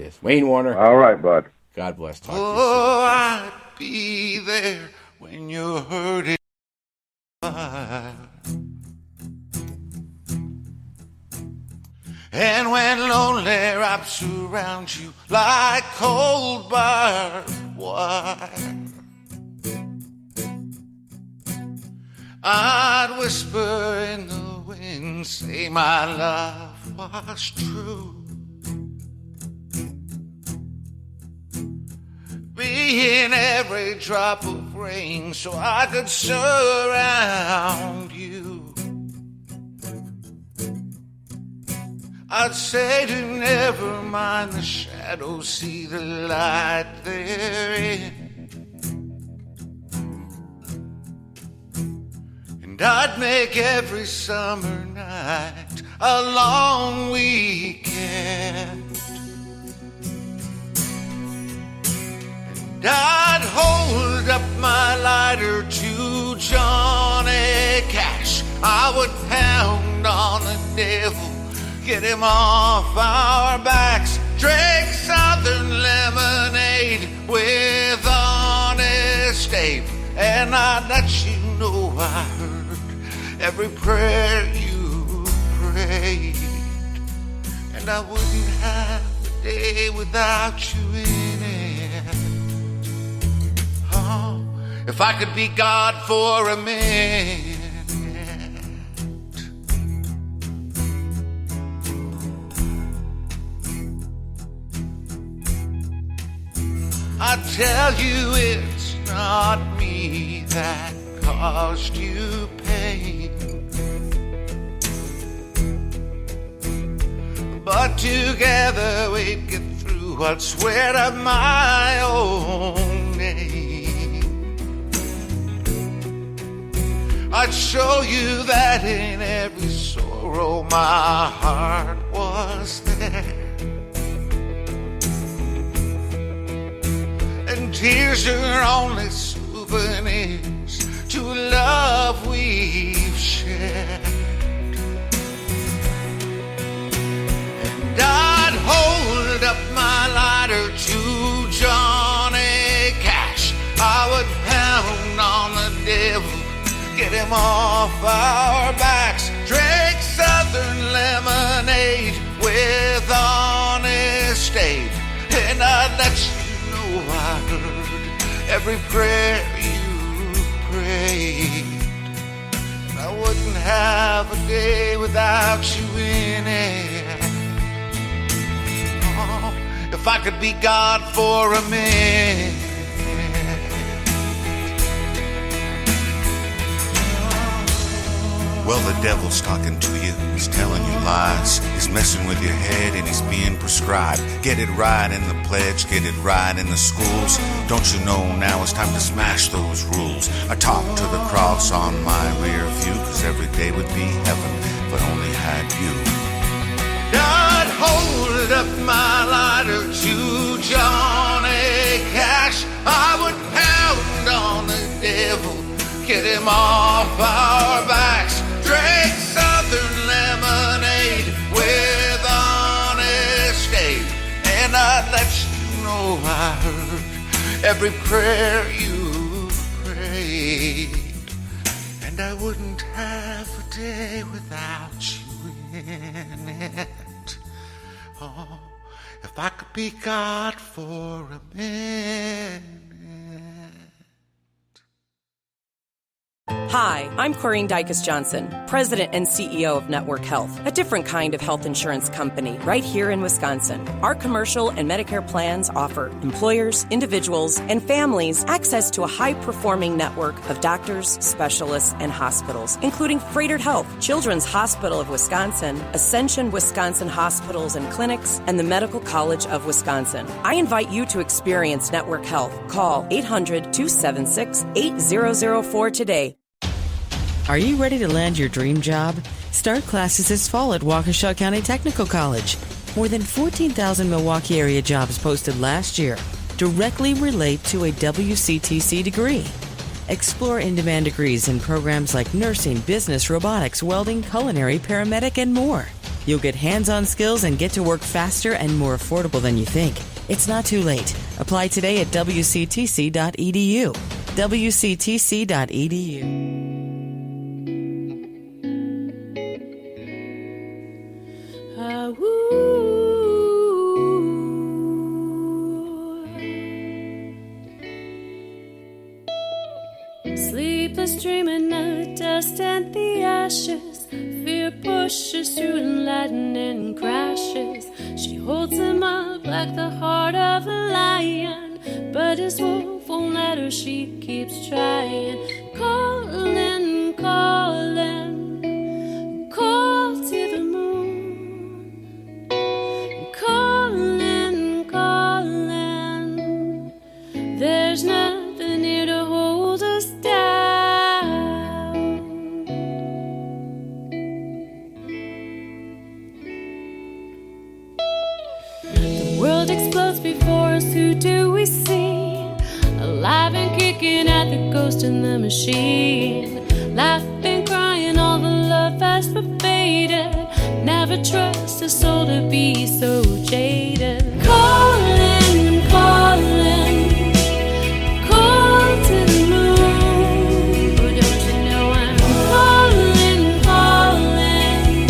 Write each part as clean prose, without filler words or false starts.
is. Wayne Warner. All right, bud. God bless. Talk to you Oh, I'd be there when you're hurting. And when lonely wraps around you like cold barbed wire, I'd whisper in the wind, say my love was true. Be in every drop of rain so I could surround you. I'd say to never mind the shadows, see the light therein. And I'd make every summer night a long weekend. And I'd hold up my lighter to Johnny Cash. I would pound on the devil, get him off our backs, drink Southern lemonade with Honest Abe, and I'd let you know I heard every prayer you prayed, and I wouldn't have a day without you in it. Oh, if I could be God for a minute, I tell you it's not me that caused you pain, but together we'd get through. I'd swear to my own name. I'd show you that in every sorrow my heart was there. And tears are only souvenirs to love we've shared. And I'd hold up my lighter to Johnny Cash. I would pound on the devil, get him off our backs, drink Southern lemonade with Honest Abe, and I'd let you I heard every prayer you prayed, and I wouldn't have a day without you in it. Oh, if I could be God for a minute. Well, the devil's talking to you, he's telling you lies, he's messing with your head and he's being prescribed. Get it right in the pledge, get it right in the schools. Don't you know now it's time to smash those rules? I talk to the cross on my rear view, cause every day would be heaven if I only had you. I'd hold up my lighter to Johnny Cash. I would pound on the devil, get him off our backs, drink Southern lemonade with Honest Abe, and I'd let you know I heard every prayer you prayed, and I wouldn't have a day without you in it. Oh, if I could be God for a minute. Hi, I'm Corrine Dykes-Johnson, President and CEO of Network Health, a different kind of health insurance company right here in Wisconsin. Our commercial and Medicare plans offer employers, individuals, and families access to a high-performing network of doctors, specialists, and hospitals, including Freighted Health, Children's Hospital of Wisconsin, Ascension Wisconsin Hospitals and Clinics, and the Medical College of Wisconsin. I invite you to experience Network Health. Call 800-276-8004 today. Are you ready to land your dream job? Start classes this fall at Waukesha County Technical College. More than 14,000 Milwaukee area jobs posted last year directly relate to a WCTC degree. Explore in-demand degrees in programs like nursing, business, robotics, welding, culinary, paramedic, and more. You'll get hands-on skills and get to work faster and more affordable than you think. It's not too late. Apply today at wctc.edu. wctc.edu. Sleepless dreaming of the dust and the ashes. Fear pushes through and lightning crashes. She holds him up like the heart of a lion, but his wolf won't let her, she keeps trying. Calling, calling, call to the moon. Calling, calling, there's nothing here to hold us down. The world explodes before us, who do we see? Alive and kicking at the ghost in the machine. Laughing, crying, all the love fast but faded. Never trust a soul to be so jaded. Calling, calling, call to the moon. Oh, don't you know I'm calling, calling.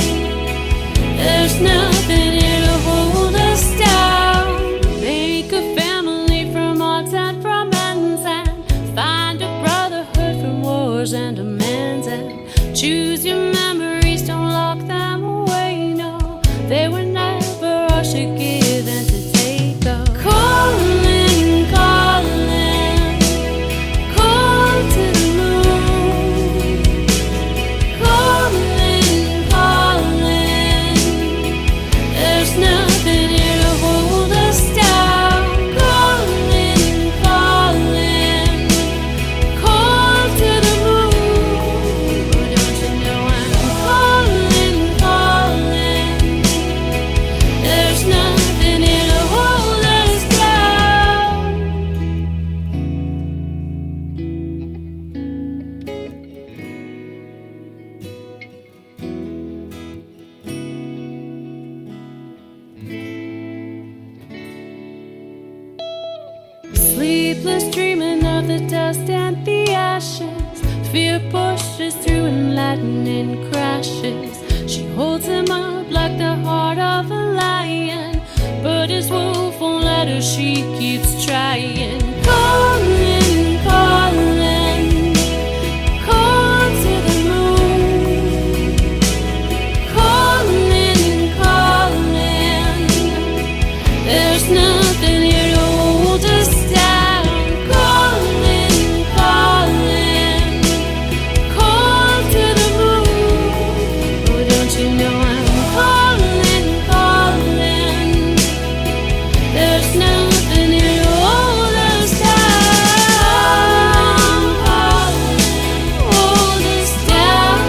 There's nothing here to hold us down. Make a family from odds and from ends, and find a brotherhood from wars and amends, and choose your memories, don't lock them away, no. They were never ours to give and to take, oh. Calling, calling, call to the moon. Calling, calling, there's nothing here to hold us down. Calling, calling, call to the moon. Oh, don't you know I'm calling, calling, there's nothing here to hold us down. Sleepless dreaming of the dust and the ashes. Fear pushes through and lightning crashes. She holds him up like the heart of a lion, but his wolf won't let her, she keeps trying. Calling, calling, call to the moon. Calling, calling, there's nothing here to hold us down. Calling, calling, call to the moon. Oh, don't you know I'm calling, calling, there's nothing here to hold us down. Hold us down.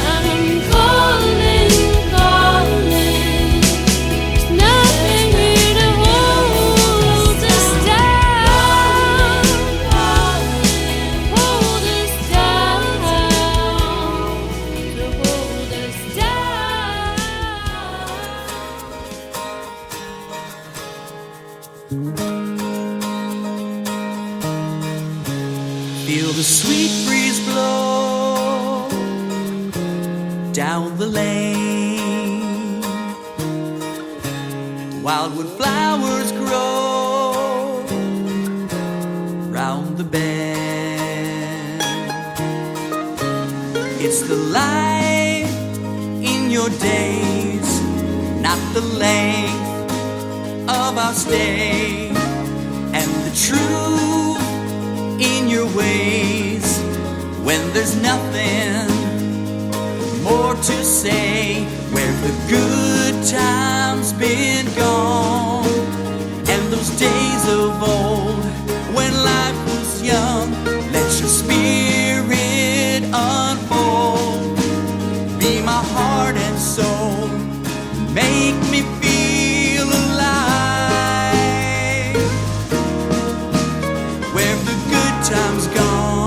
I'm calling, calling, there's nothing here to hold us down. Hold us down. To hold us down. Feel the sweet breeze blow down the lane. Wildwood flowers grow round the bend. It's the light in your days, not the length of our stay, and the truth in your ways when there's nothing more to say. Where the good times been gone, and those days of old when life was young. Let your spirit unfold, be my heart and soul, make me feel alive. Where the good times gone.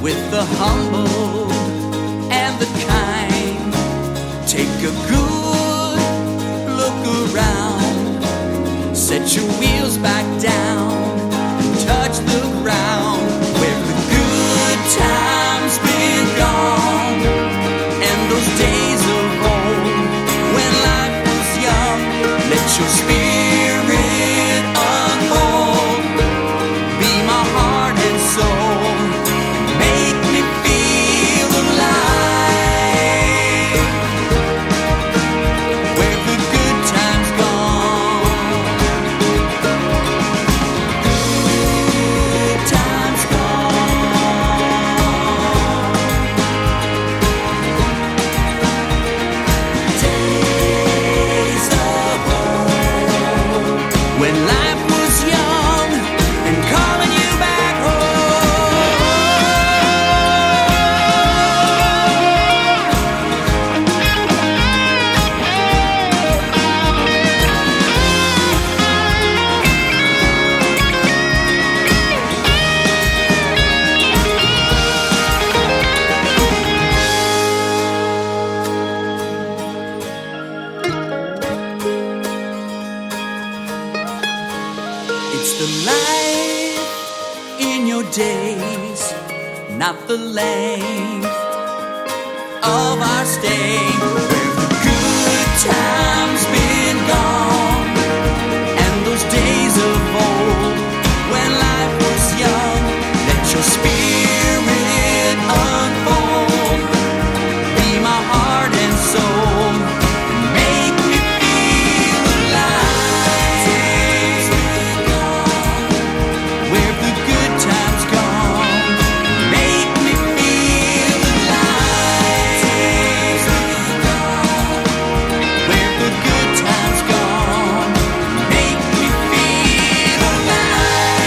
with the humble and the kind. Take a good look around, set your wheels back down, and touch the ground where the good times been gone, and those days of old when life was young. Let your spirit unfold, be my heart and soul, make me feel alive, where the good times gone, good times gone, days of old, when life was young and calling you back home. It's the life in your days, not the length of our stay, where the good times been gone, and those days of old when life was young. Let your spirit unfold, be my heart and soul, and make me feel alive, where the good times gone, make me feel alive, where the good times gone, make me feel alive,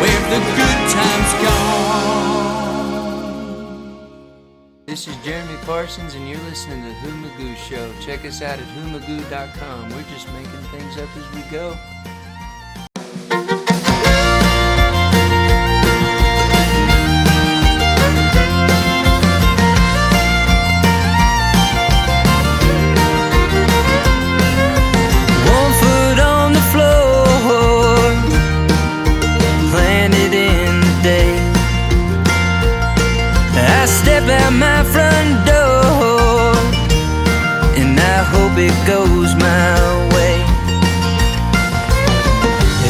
where the good times gone. This is Jeremy Parsons, and you're listening to The Magoo Show. Check us out at whomagoo.com. We're just making things up as we go. One foot on the floor, planted in the day. I step out my front door, and I hope it goes my way.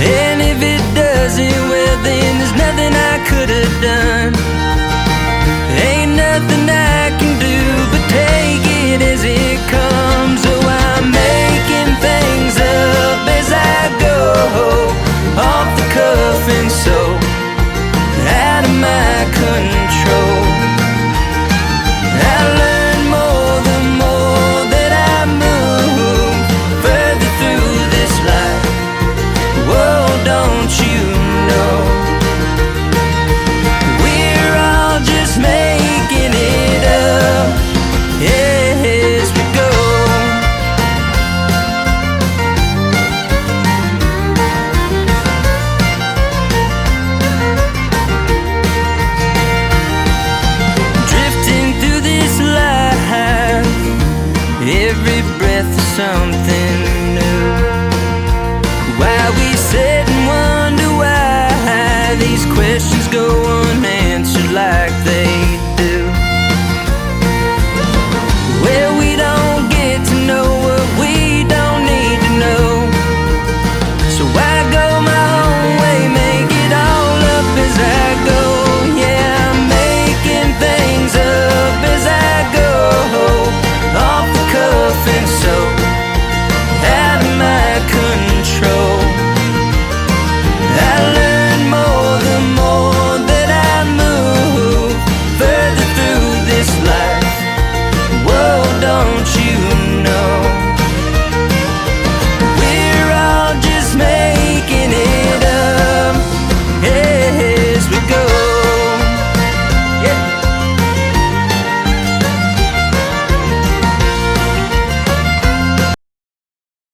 And if it doesn't, well then there's nothing I could have done. Ain't nothing I can do but take it as it comes. So I'm making things up as I go, off the cuff and so out of my control. I learn more the more that I move further through this life. Whoa, don't you know we're all just making it up as we go. Drifting through this life, every breath is something new. Why we sit and wonder why these questions